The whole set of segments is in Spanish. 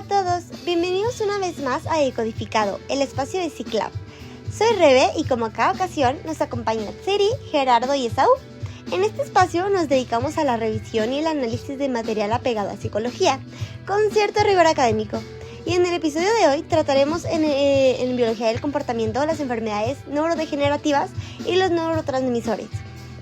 Hola a todos, bienvenidos una vez más a Decodificado, el espacio de Ciclab. Soy Rebe y como a cada ocasión nos acompañan Tsiri, Gerardo y Esaú. En este espacio nos dedicamos a la revisión y el análisis de material apegado a psicología, con cierto rigor académico. Y en el episodio de hoy trataremos en biología del comportamiento las enfermedades neurodegenerativas y los neurotransmisores.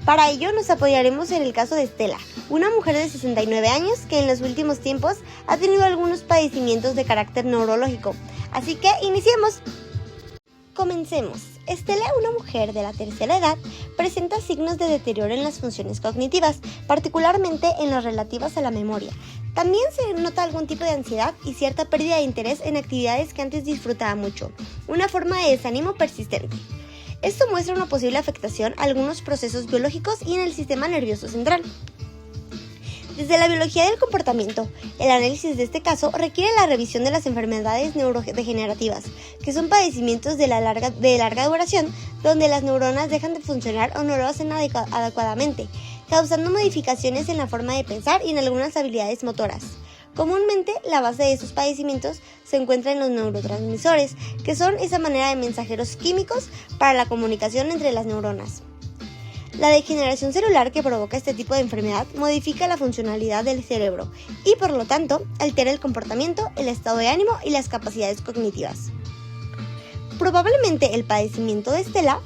Para ello nos apoyaremos en el caso de Estela, una mujer de 69 años que en los últimos tiempos ha tenido algunos padecimientos de carácter neurológico. Así que iniciemos. Comencemos. Estela, una mujer de la tercera edad, presenta signos de deterioro en las funciones cognitivas, particularmente en las relativas a la memoria. También se nota algún tipo de ansiedad y cierta pérdida de interés en actividades que antes disfrutaba mucho, una forma de desánimo persistente. Esto muestra una posible afectación a algunos procesos biológicos y en el sistema nervioso central. Desde la biología del comportamiento, el análisis de este caso requiere la revisión de las enfermedades neurodegenerativas, que son padecimientos de larga duración, donde las neuronas dejan de funcionar o no lo hacen adecuadamente, causando modificaciones en la forma de pensar y en algunas habilidades motoras. Comúnmente, la base de estos padecimientos se encuentra en los neurotransmisores, que son esa manera de mensajeros químicos para la comunicación entre las neuronas. La degeneración celular que provoca este tipo de enfermedad modifica la funcionalidad del cerebro y, por lo tanto, altera el comportamiento, el estado de ánimo y las capacidades cognitivas. Probablemente el padecimiento de Estela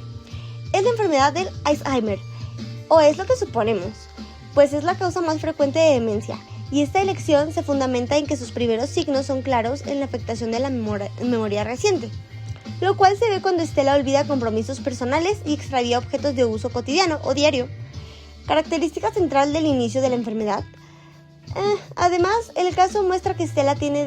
es la enfermedad del Alzheimer, o es lo que suponemos, pues es la causa más frecuente de demencia. Y esta elección se fundamenta en que sus primeros signos son claros en la afectación de la memoria reciente, lo cual se ve cuando Estela olvida compromisos personales y extravía objetos de uso cotidiano o diario. Característica central del inicio de la enfermedad. Además, el caso muestra que Estela tiene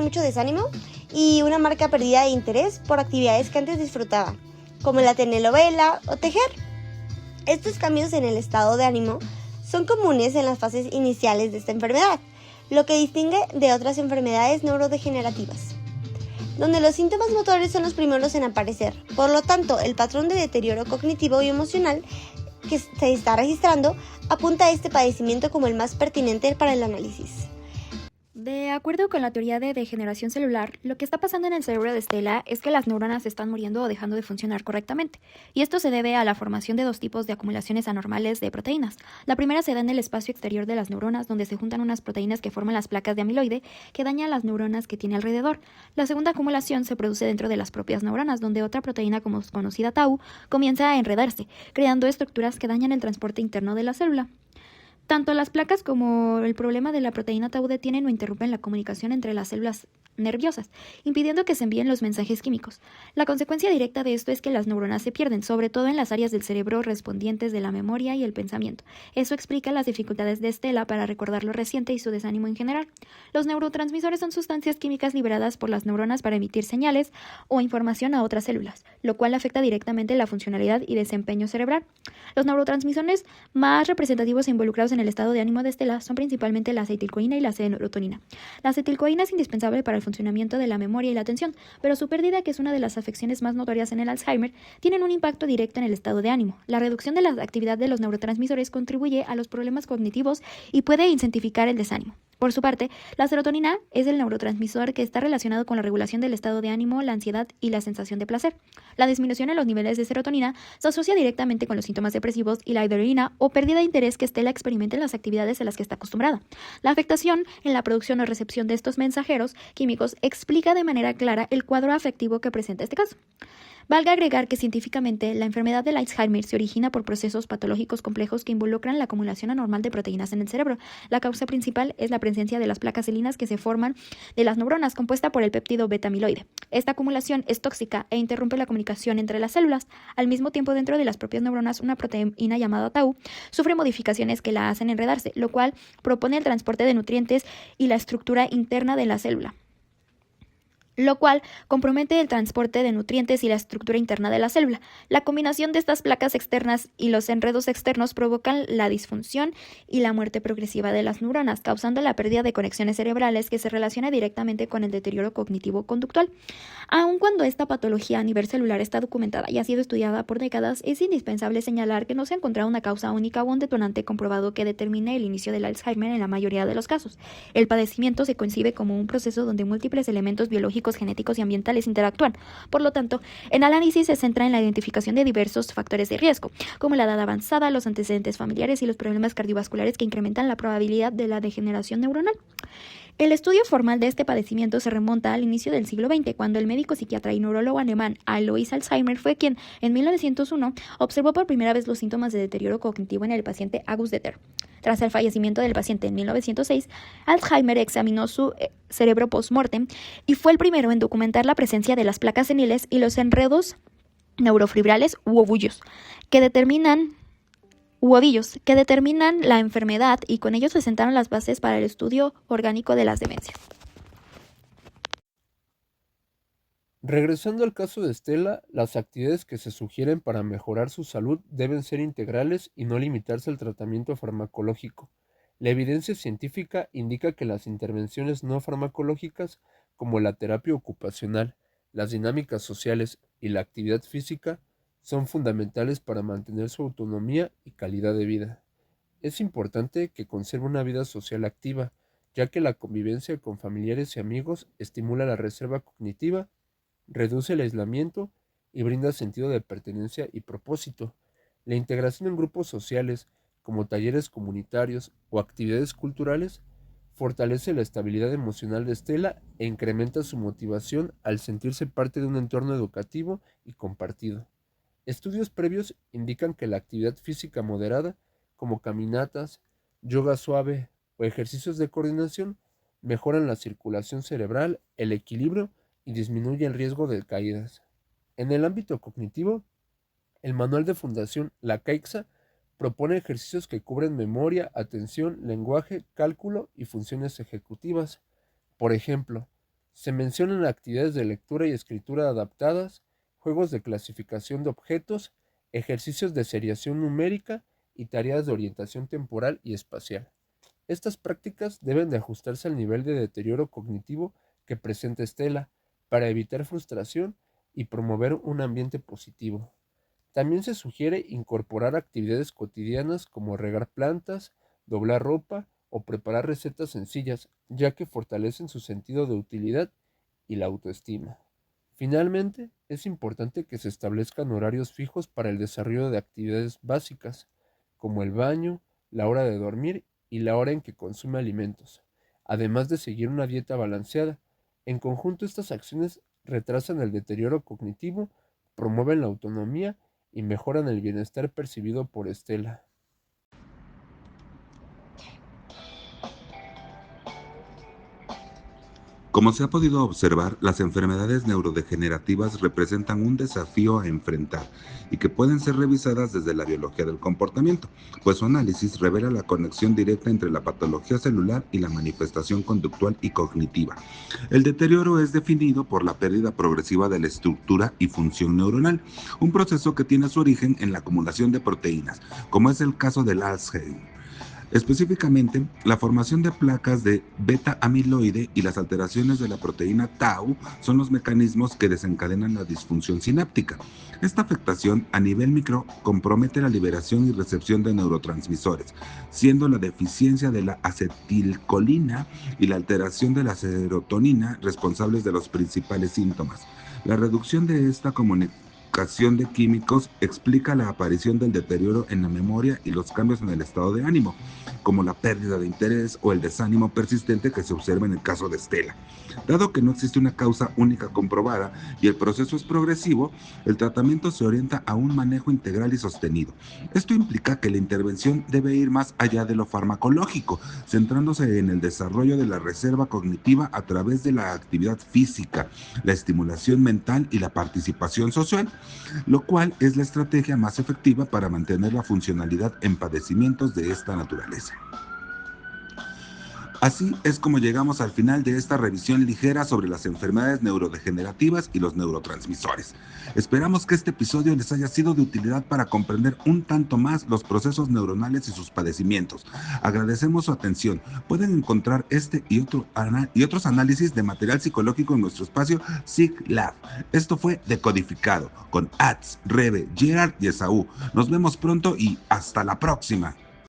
mucho desánimo y una marca pérdida de interés por actividades que antes disfrutaba, como la telenovela o tejer. Estos cambios en el estado de ánimo son comunes en las fases iniciales de esta enfermedad, lo que distingue de otras enfermedades neurodegenerativas, donde los síntomas motores son los primeros en aparecer. Por lo tanto, el patrón de deterioro cognitivo y emocional que se está registrando apunta a este padecimiento como el más pertinente para el análisis. De acuerdo con la teoría de degeneración celular, lo que está pasando en el cerebro de Estela es que las neuronas están muriendo o dejando de funcionar correctamente, y esto se debe a la formación de dos tipos de acumulaciones anormales de proteínas. La primera se da en el espacio exterior de las neuronas, donde se juntan unas proteínas que forman las placas de amiloide que dañan las neuronas que tiene alrededor. La segunda acumulación se produce dentro de las propias neuronas, donde otra proteína conocida tau comienza a enredarse, creando estructuras que dañan el transporte interno de la célula. Tanto las placas como el problema de la proteína tau detienen o interrumpen la comunicación entre las células nerviosas, impidiendo que se envíen los mensajes químicos. La consecuencia directa de esto es que las neuronas se pierden, sobre todo en las áreas del cerebro respondientes de la memoria y el pensamiento. Eso explica las dificultades de Estela para recordar lo reciente y su desánimo en general. Los neurotransmisores son sustancias químicas liberadas por las neuronas para emitir señales o información a otras células, lo cual afecta directamente la funcionalidad y desempeño cerebral. Los neurotransmisores más representativos e involucrados en el estado de ánimo de Estela son principalmente la acetilcoína y la serotonina. La acetilcoína es indispensable para el funcionamiento de la memoria y la atención, pero su pérdida, que es una de las afecciones más notorias en el Alzheimer, tienen un impacto directo en el estado de ánimo. La reducción de la actividad de los neurotransmisores contribuye a los problemas cognitivos y puede incentivar el desánimo. Por su parte, la serotonina es el neurotransmisor que está relacionado con la regulación del estado de ánimo, la ansiedad y la sensación de placer. La disminución en los niveles de serotonina se asocia directamente con los síntomas depresivos y la adrenalina o pérdida de interés que Estela experimenta en las actividades a las que está acostumbrada. La afectación en la producción o recepción de estos mensajeros químicos explica de manera clara el cuadro afectivo que presenta este caso. Valga agregar que científicamente la enfermedad del Alzheimer se origina por procesos patológicos complejos que involucran la acumulación anormal de proteínas en el cerebro. La causa principal es la presencia de las placas selinas que se forman de las neuronas, compuesta por el péptido beta-amiloide. Esta acumulación es tóxica e interrumpe la comunicación entre las células. Al mismo tiempo, dentro de las propias neuronas, una proteína llamada tau sufre modificaciones que la hacen enredarse, lo cual propone el transporte de nutrientes y la estructura interna de la célula. lo cual compromete el transporte de nutrientes y la estructura interna de la célula. La combinación de estas placas externas y los enredos externos provocan la disfunción y la muerte progresiva de las neuronas, causando la pérdida de conexiones cerebrales que se relaciona directamente con el deterioro cognitivo-conductual. Aun cuando esta patología a nivel celular está documentada y ha sido estudiada por décadas, es indispensable señalar que no se ha encontrado una causa única o un detonante comprobado que determine el inicio del Alzheimer en la mayoría de los casos. El padecimiento se concibe como un proceso donde múltiples elementos biológicos, genéticos y ambientales interactúan. Por lo tanto, el análisis se centra en la identificación de diversos factores de riesgo, como la edad avanzada, los antecedentes familiares y los problemas cardiovasculares que incrementan la probabilidad de la degeneración neuronal. El estudio formal de este padecimiento se remonta al inicio del siglo XX, cuando el médico psiquiatra y neurólogo alemán Alois Alzheimer fue quien, en 1901, observó por primera vez los síntomas de deterioro cognitivo en el paciente August Deter. Tras el fallecimiento del paciente en 1906, Alzheimer examinó su cerebro post-mortem y fue el primero en documentar la presencia de las placas seniles y los enredos neurofibrales u ovillos que determinan la enfermedad, y con ellos se sentaron las bases para el estudio orgánico de las demencias. Regresando al caso de Estela, las actividades que se sugieren para mejorar su salud deben ser integrales y no limitarse al tratamiento farmacológico. La evidencia científica indica que las intervenciones no farmacológicas, como la terapia ocupacional, las dinámicas sociales y la actividad física, son fundamentales para mantener su autonomía y calidad de vida. Es importante que conserve una vida social activa, ya que la convivencia con familiares y amigos estimula la reserva cognitiva, reduce el aislamiento y brinda sentido de pertenencia y propósito. La integración en grupos sociales, como talleres comunitarios o actividades culturales, fortalece la estabilidad emocional de Estela e incrementa su motivación al sentirse parte de un entorno educativo y compartido. Estudios previos indican que la actividad física moderada, como caminatas, yoga suave o ejercicios de coordinación, mejoran la circulación cerebral, el equilibrio y disminuye el riesgo de caídas. En el ámbito cognitivo, el manual de Fundación La Caixa propone ejercicios que cubren memoria, atención, lenguaje, cálculo y funciones ejecutivas. Por ejemplo, se mencionan actividades de lectura y escritura adaptadas, juegos de clasificación de objetos, ejercicios de seriación numérica y tareas de orientación temporal y espacial. Estas prácticas deben de ajustarse al nivel de deterioro cognitivo que presenta Estela para evitar frustración y promover un ambiente positivo. También se sugiere incorporar actividades cotidianas como regar plantas, doblar ropa o preparar recetas sencillas, ya que fortalecen su sentido de utilidad y la autoestima. Finalmente, es importante que se establezcan horarios fijos para el desarrollo de actividades básicas, como el baño, la hora de dormir y la hora en que consume alimentos, además de seguir una dieta balanceada. En conjunto, estas acciones retrasan el deterioro cognitivo, promueven la autonomía y mejoran el bienestar percibido por Estela. Como se ha podido observar, las enfermedades neurodegenerativas representan un desafío a enfrentar y que pueden ser revisadas desde la biología del comportamiento, pues su análisis revela la conexión directa entre la patología celular y la manifestación conductual y cognitiva. El deterioro es definido por la pérdida progresiva de la estructura y función neuronal, un proceso que tiene su origen en la acumulación de proteínas, como es el caso del Alzheimer. Específicamente, la formación de placas de beta-amiloide y las alteraciones de la proteína tau son los mecanismos que desencadenan la disfunción sináptica. Esta afectación a nivel micro compromete la liberación y recepción de neurotransmisores, siendo la deficiencia de la acetilcolina y la alteración de la serotonina responsables de los principales síntomas. La reducción de esta comunicación de químicos explica la aparición del deterioro en la memoria y los cambios en el estado de ánimo, como la pérdida de interés o el desánimo persistente que se observa en el caso de Estela. Dado que no existe una causa única comprobada y el proceso es progresivo, el tratamiento se orienta a un manejo integral y sostenido. Esto implica que la intervención debe ir más allá de lo farmacológico, centrándose en el desarrollo de la reserva cognitiva a través de la actividad física, la estimulación mental y la participación social, lo cual es la estrategia más efectiva para mantener la funcionalidad en padecimientos de esta naturaleza. Así es como llegamos al final de esta revisión ligera sobre las enfermedades neurodegenerativas y los neurotransmisores. Esperamos que este episodio les haya sido de utilidad para comprender un tanto más los procesos neuronales y sus padecimientos. Agradecemos su atención. Pueden encontrar este y otros análisis de material psicológico en nuestro espacio PsicLab. Esto fue Decodificado con Ats, Rebe, Gerard y Esaú. Nos vemos pronto y hasta la próxima.